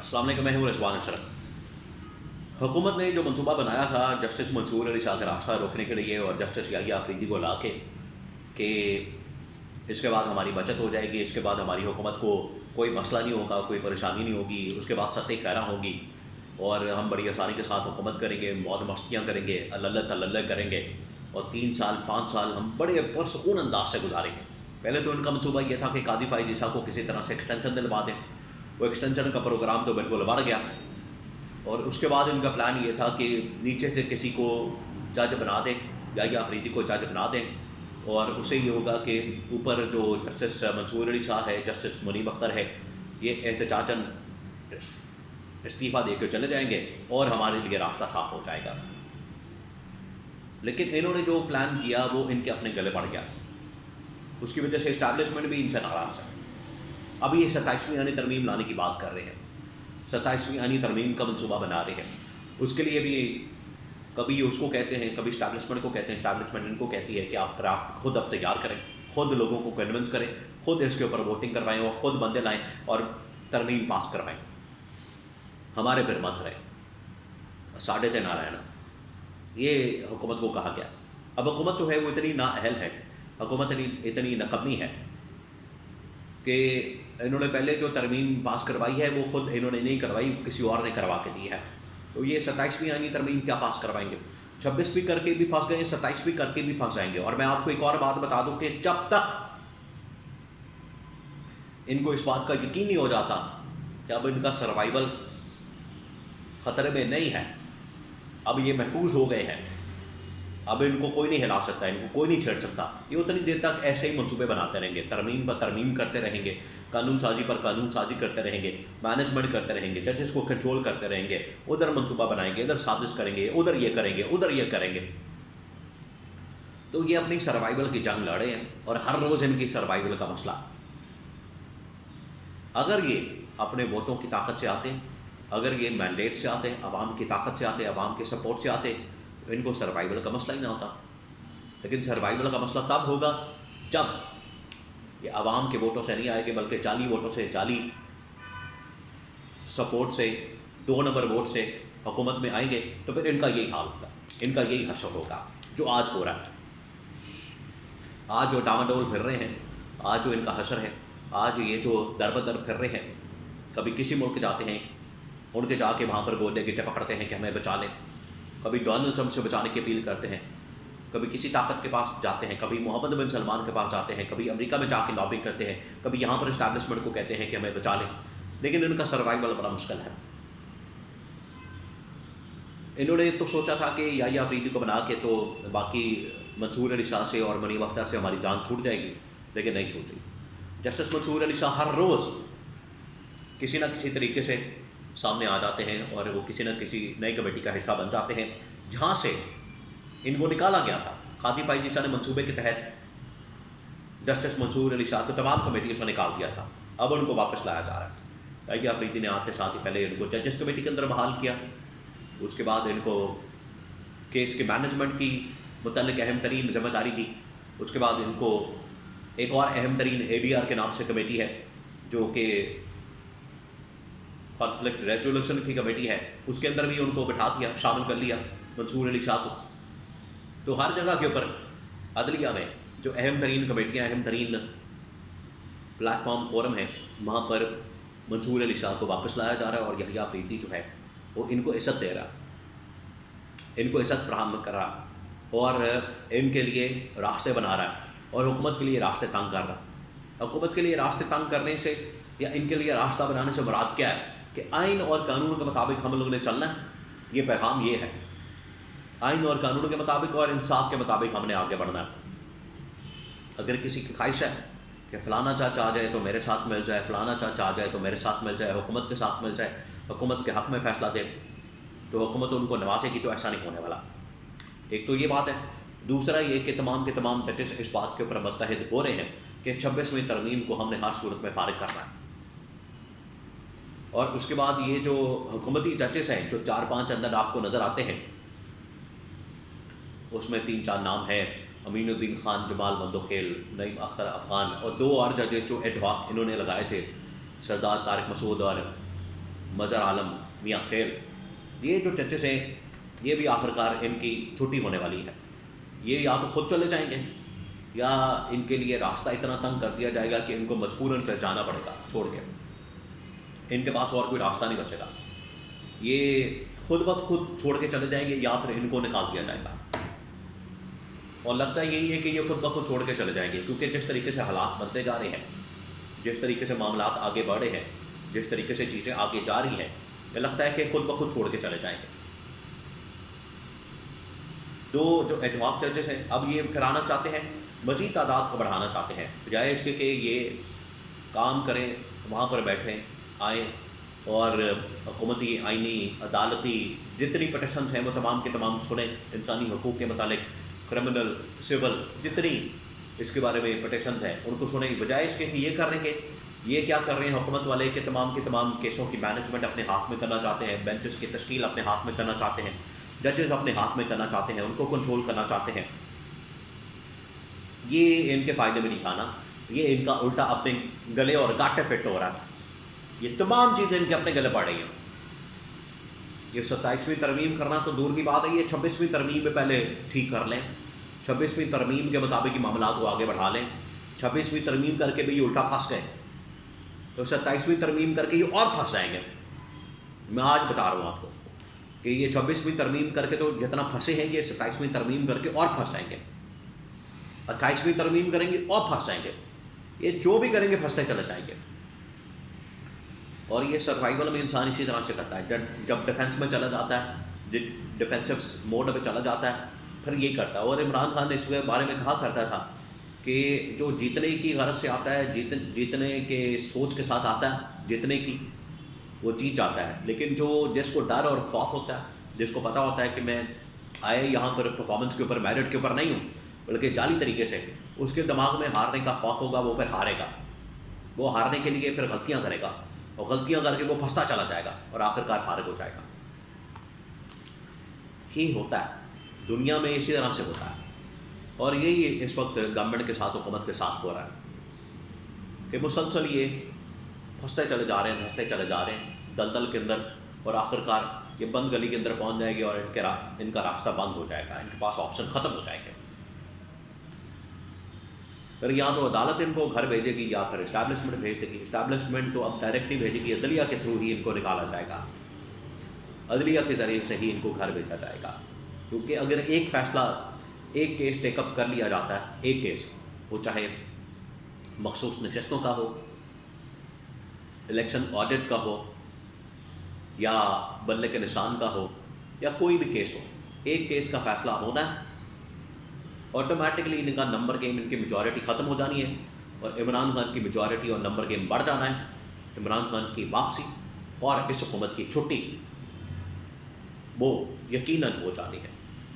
अस्सलाम वालेकुम, मैं हूँ रिजवान अशरफ। हुकूमत ने जो मंसूबा बनाया था जस्टिस मंसूर अली शाह का रास्ता रोकने के लिए और जस्टिस याहिया अफरीदी को ला के कि इसके बाद हमारी बचत हो जाएगी, इसके बाद हमारी हुकूमत को कोई मसला नहीं होगा, कोई परेशानी नहीं होगी, उसके बाद सत्ते खैरा होंगी और हम बड़ी आसानी के साथ हुकूमत करेंगे, मौज मस्तियाँ करेंगे, अल्लाह तल्ला करेंगे और 3 साल 5 साल हम बड़े पुरसकून अंदाज से गुजारेंगे। पहले तो इनका मंसूबा ये था कि कादी फाइज ईसा को किसी तरह से एक्सटेंशन दिलवा दें। वो एक्सटेंशन का प्रोग्राम तो बिल्कुल बढ़ गया और उसके बाद इनका प्लान ये था कि नीचे से किसी को जज बना दें, याहिया अफरीदी को जज बना दें और उससे ये होगा कि ऊपर जो जस्टिस मंसूर अली शाह है, जस्टिस मुनीब अख्तर है, ये एहतजाजन इस्तीफ़ा दे के चले जाएंगे और हमारे लिए रास्ता साफ हो जाएगा। लेकिन इन्होंने जो प्लान किया वो इनके अपने गले पड़ गया, उसकी वजह से इस्टेब्लिशमेंट भी इनसे नाराज़ है। अभी ये 27वीं आनी तरमीम लाने की बात कर रहे हैं, 27वीं आनी तरमीम का मंसूबा बना रहे हैं। उसके लिए भी कभी उसको कहते हैं, कभी इस्टेब्लिशमेंट को कहते हैं, इस्टेब्लिशमेंट इनको कहती है कि आप ड्राफ्ट खुद अब तैयार करें, खुद लोगों को कन्विंस करें, खुद इसके ऊपर वोटिंग करवाएं और ख़ुद बंदे लाएं और तरमीम पास करवाएं, हमारे फिर मत रहे, साढ़े थे ना रहना। ये हुकूमत को कहा गया। अब हुकूमत जो है वो इतनी नाअहल है, हुकूमत इतनी नकम्मी है कि इन्होंने पहले जो तरमीम पास करवाई है वो खुद इन्होंने नहीं करवाई, किसी और ने करवा के दी है। तो ये 27वीं आनी तरमीम क्या पास करवाएंगे? 26 भी करके भी फंस गए, 27 भी करके भी फंस जाएंगे। और मैं आपको एक और बात बता दूं कि जब तक इनको इस बात का यकीन नहीं हो जाता कि अब इनका सर्वाइवल ख़तरे में नहीं है, अब ये महफूज हो गए हैं, अब इनको कोई नहीं हिला सकता, इनको कोई नहीं छेड़ सकता, ये उतनी देर तक ऐसे ही मंसूबे बनाते रहेंगे, तरमीम पर तरमीम करते रहेंगे, कानून साजी पर कानून साजी करते रहेंगे, मैनेजमेंट करते रहेंगे, जजेस को कंट्रोल करते रहेंगे, उधर मंसूबा बनाएंगे, इधर साजिश करेंगे, उधर ये करेंगे, उधर ये करेंगे। तो ये अपनी सर्वाइवल की जंग लड़े हैं और हर रोज़ इनकी सर्वाइवल का मसला। अगर ये अपने वोटों की ताकत से आते, अगर ये मैंडेट से आते, आवाम की ताकत से आते, आवाम के सपोर्ट से आते, तो इनको सर्वाइवल का मसला ही ना होता। लेकिन सर्वाइवल का मसला तब होगा जब ये आवाम के वोटों से नहीं आएंगे, बल्कि जाली वोटों से, जाली सपोर्ट से, 2 नंबर वोट से हुकूमत में आएंगे। तो फिर इनका यही हाल होगा, इनका यही हशर होगा जो आज हो रहा है। आज जो डामाडोल फिर रहे हैं, आज जो इनका हशर है, आज ये जो दर बदर फिर रहे हैं, कभी किसी मुल्क जाते हैं, उनके जाके वहाँ पर गोले गिट्टे पकड़ते हैं कि हमें बचा लें, कभी डोनाल्ड ट्रंप से बचाने की अपील करते हैं, कभी किसी ताकत के पास जाते हैं, कभी मोहम्मद बिन सलमान के पास जाते हैं, कभी अमेरिका में जाके लॉबिंग करते हैं, कभी यहाँ पर इस्टेब्लिशमेंट को कहते हैं कि हमें बचा लें। लेकिन इनका सर्वाइवल बड़ा मुश्किल है। इन्होंने तो सोचा था कि याहिया अफरीदी को बना के तो बाकी मंसूर अली शाह से और मुनीब अख्तर से हमारी जान छूट जाएगी, लेकिन नहीं छूट रही। जस्टिस मंसूर अली शाह हर रोज़ किसी न किसी तरीके से सामने आ जाते हैं और वो किसी न किसी नई कमेटी का हिस्सा बन जाते हैं जहाँ से इनको निकाला गया था। कादी फाइज ईसा ने मंसूबे के तहत जस्टिस मंसूर अली शाह को तमाम कमेटियों से निकाल दिया था, अब उनको वापस लाया जा रहा है। याहिया अफरीदी ने आते साथ ही पहले इनको जजेस कमेटी के अंदर बहाल किया, उसके बाद इनको केस के मैनेजमेंट की मुतल्लिक अहम तरीन जिम्मेदारी दी, उसके बाद इनको एक और अहम तरीन ADR के नाम से कमेटी है जो कि कॉन्फ्लिक्ट रेजोल्यूशन की कमेटी है, उसके अंदर भी उनको बिठा दिया, शामिल कर लिया मंसूर अली शाह को। तो हर जगह के ऊपर अदलिया में जो अहम तरीन कमेटियाँ, अहम तरीन प्लेटफॉर्म फोरम है, वहाँ पर मंसूर अली शाह को वापस लाया जा रहा है और याहिया अफरीदी जो है वो इनको इज़्ज़त दे रहा, इनको इज़्ज़त फराहम कर रहा और इनके लिए रास्ते बना रहा है और हुकूमत के लिए रास्ते तंग कर रहा है। हुकूमत के लिए रास्ते तंग करने से या इनके लिए रास्ता बनाने से मुराद क्या है कि आइन और कानून के मुताबिक हम लोगों ने चलना है। ये पैगाम ये है, आइन और कानून के मुताबिक और इंसाफ के मुताबिक हमने आगे बढ़ना है। अगर किसी की ख्वाहिश है कि फ़लाना चाचा आ जाए तो मेरे साथ मिल जाए, फ़लाना चाचा आ जाए तो मेरे साथ मिल जाए, हुकूमत के साथ मिल जाए, हुकूमत के हक़ में फ़ैसला दे, तो हुकूमत उनको नवाजेगी, तो ऐसा नहीं होने वाला। एक तो ये बात है। दूसरा ये कि तमाम के तमाम जजेस इस बात के ऊपर मुत्तहिद हो रहे हैं कि 26वीं तरमीम को हमने हर सूरत में फ़ारिग करना है। और उसके बाद ये जो हुकूमती जजेस हैं जो 4-5 अंदर आपको नज़र आते हैं, उसमें 3-4 नाम हैं, अमीनुद्दीन खान, जमाल मंदोखेल, नईम अख्तर अफ़गान और 2 और जजेस जो एडहॉक इन्होंने लगाए थे, सरदार तारिक मसूद और مظہر عالم میاں خیل، یہ جو ججز ہیں یہ بھی آخرکار ان کی چھٹی ہونے والی ہے. یہ یا تو خود چلے جائیں گے یا ان کے لیے راستہ اتنا تنگ کر دیا جائے گا کہ ان کو مجبوراً پھر جانا پڑے گا چھوڑ کے. ان کے پاس اور کوئی راستہ نہیں بچے گا. یہ خود بخود خود چھوڑ کے چلے جائیں گے یا پھر ان کو نکال دیا جائے گا. اور لگتا ہے یہی ہے کہ یہ خود بخود چھوڑ کے چلے جائیں گے، کیونکہ جس طریقے سے حالات بنتے جا رہے ہیں، جس طریقے سے معاملات آگے بڑھ رہے ہیں، جس طریقے سے چیزیں آگے جا رہی ہیں، یہ لگتا ہے کہ خود بخود چھوڑ کے چلے جائیں گے. جو ایڈ ہاک ججز ہیں اب یہ کرانا چاہتے ہیں، مزید تعداد کو بڑھانا چاہتے ہیں، بجائے اس کے کہ یہ کام کریں، وہاں پر بیٹھیں آئیں اور حکومتی، آئینی، عدالتی جتنی پٹیشنز ہیں وہ تمام کے تمام سنیں، انسانی حقوق کے متعلق، کرمنل، سول، جتنی اس کے بارے میں پٹیشنز ہیں ان کو سنیں. بجائے اس کے کہ یہ کریں گے، یہ کیا کر رہے ہیں حکومت والے کہ تمام کے تمام کیسوں کی مینجمنٹ اپنے ہاتھ میں کرنا چاہتے ہیں، بینچز کی تشکیل اپنے ہاتھ میں کرنا چاہتے ہیں، ججز اپنے ہاتھ میں کرنا چاہتے ہیں، ان کو کنٹرول کرنا چاہتے ہیں. یہ ان کے فائدے میں نہیں کھانا، یہ ان کا الٹا اپنے گلے اور گاٹے فٹ ہو رہا ہے. یہ تمام چیزیں ان کے اپنے گلے پڑ رہی ہیں. یہ 27ویں ترمیم کرنا تو دور کی بات ہے، یہ 26ویں ترمیم میں پہلے ٹھیک کر لیں. 26ویں ترمیم کے مطابق معاملات کو آگے بڑھا لیں. 26ویں ترمیم کر کے بھی یہ الٹا پھنس گئے تو 27ویں ترمیم کر کے یہ اور پھنس جائیں گے. میں آج بتا رہا ہوں آپ کو کہ یہ 26ویں ترمیم کر کے تو جتنا پھنسے ہیں یہ 27ویں ترمیم کر کے اور پھنس جائیں گے. 28ویں ترمیم کریں گے اور پھنس جائیں گے. یہ جو بھی کریں گے پھنستے چلے جائیں گے. اور یہ سروائیول میں انسان اسی طرح سے کرتا ہے، جب ڈیفینس میں چلا جاتا ہے، ڈیفینسو موڈ پہ چلا جاتا ہے، پھر یہی کرتا ہے. اور عمران خان نے اس کے بارے میں کہا کرتا تھا کہ جو جیتنے کی غرض سے آتا ہے، جیتنے کے سوچ کے ساتھ آتا ہے جیتنے کی، وہ جیت جاتا ہے. لیکن جس کو ڈر اور خوف ہوتا ہے، جس کو پتہ ہوتا ہے کہ میں آئے یہاں پر پرفارمنس کے اوپر، میرٹ کے اوپر نہیں ہوں بلکہ جعلی طریقے سے، اس کے دماغ میں ہارنے کا خوف ہوگا، وہ پھر ہارے گا. وہ ہارنے کے لیے پھر غلطیاں کرے گا اور غلطیاں کر کے وہ پھنستا چلا جائے گا اور آخرکار فارغ ہو جائے گا. ہی ہوتا ہے دنیا میں، اسی طرح سے ہوتا ہے. اور یہی اس وقت گورنمنٹ کے ساتھ، حکومت کے ساتھ ہو رہا ہے کہ مسلسل یہ پھنستے چلے جا رہے ہیں، پھنستے چلے جا رہے ہیں دلدل کے اندر، اور آخرکار یہ بند گلی کے اندر پہنچ جائے گی اور ان کا راستہ بند ہو جائے گا، ان کے پاس آپشن ختم ہو جائیں گے. پھر یا تو عدالت ان کو گھر بھیجے گی یا پھر اسٹیبلشمنٹ بھیج دے گی. اسٹیبلشمنٹ تو اب ڈائریکٹ نہیں بھیجے گی، عدلیہ کے تھرو ہی ان کو نکالا جائے گا، عدلیہ کے ذریعے سے ہی ان کو گھر بھیجا جائے گا. کیونکہ اگر ایک فیصلہ، ایک کیس ٹیک اپ کر لیا جاتا ہے، ایک کیس، وہ چاہے مخصوص نشستوں کا ہو، الیکشن آڈٹ کا ہو، یا بدلے کے نشان کا ہو، یا کوئی بھی کیس ہو، ایک کیس کا فیصلہ ہونا ہے، آٹومیٹکلی ان کا نمبر گیم، ان کی میجورٹی ختم ہو جانی ہے اور عمران خان کی میجورٹی اور نمبر گیم بڑھ جانا ہے. عمران خان کی واپسی اور اس حکومت کی چھٹی وہ یقیناً ہو جانی ہے.